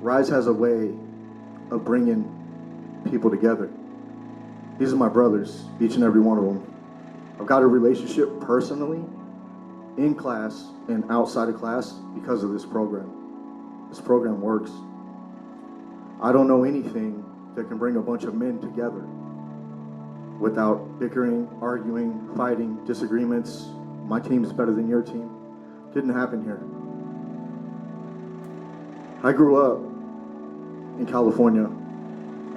Rise has a way of bringing people together. These are my brothers, each and every one of them. I've got a relationship personally, in class and outside of class, because of this program. This program works. I don't know anything that can bring a bunch of men together without bickering, arguing, fighting, disagreements. My team is better than your team. Didn't happen here. I grew up in California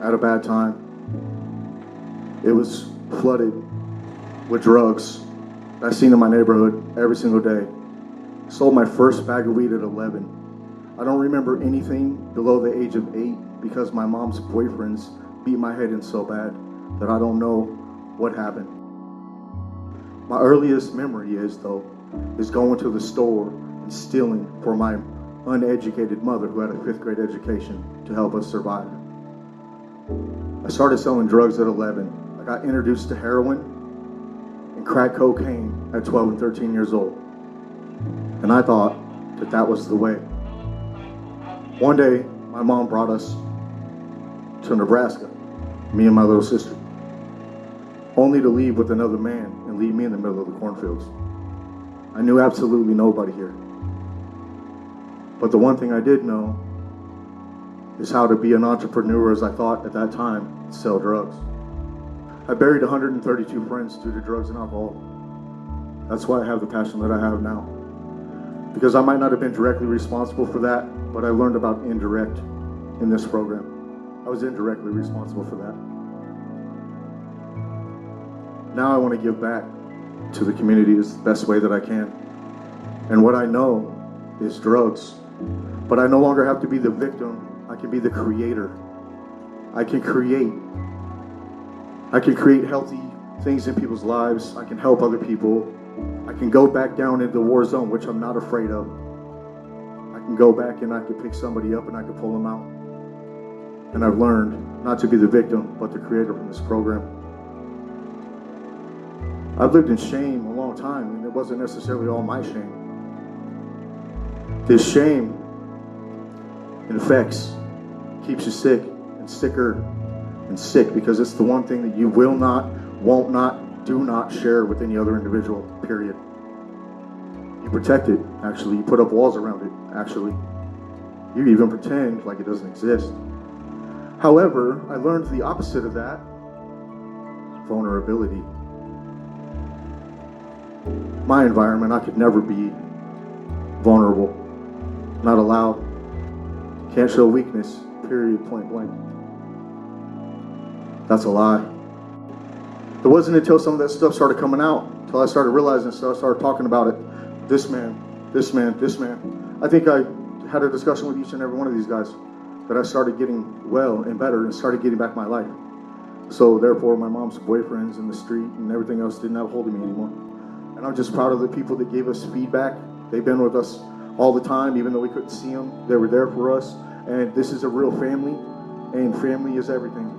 at a bad time. It was flooded with drugs I seen in my neighborhood every single day. Sold my first bag of weed at 11. I don't remember anything below the age of 8 because my mom's boyfriends beat my head in so bad that I don't know what happened. My earliest memory is going to the store and stealing for my uneducated mother who had a 5th grade education to help us survive. I started selling drugs at 11. I got introduced to heroin and crack cocaine at 12 and 13 years old. And I thought that was the way. One day, my mom brought us to Nebraska, me and my little sister, only to leave with another man and leave me in the middle of the cornfields. I knew absolutely nobody here. But the one thing I did know is how to be an entrepreneur, as I thought at that time, and sell drugs. I buried 132 friends due to drugs and alcohol. That's why I have the passion that I have now. Because I might not have been directly responsible for that, but I learned about indirect in this program. I was indirectly responsible for that. Now I want to give back to the community as the best way that I can. And what I know is drugs. But I no longer have to be the victim. I can be the creator. I can create healthy things in people's lives. I can help other people. I can go back down into the war zone, which I'm not afraid of. I can go back and I can pick somebody up and I can pull them out. And I've learned not to be the victim, but the creator from this program. I've lived in shame a long time, and it wasn't necessarily all my shame. This shame infects, keeps you sick and sicker and sick, because it's the one thing that you will not, won't not, do not share with any other individual, period. You protect it, actually. You put up walls around it, actually. You even pretend like it doesn't exist. However, I learned the opposite of that: vulnerability. My environment, I could never be vulnerable. Not allowed. Can't show weakness, period, point blank. That's a lie. It wasn't until some of that stuff started coming out, until I started realizing stuff, I started talking about it. This man, this man, this man. I think I had a discussion with each and every one of these guys that I started getting well and better and started getting back my life. So therefore, my mom's boyfriends in the street and everything else didn't have a hold of me anymore. And I'm just proud of the people that gave us feedback. They've been with us all the time, even though we couldn't see them. They were there for us. And this is a real family, and family is everything.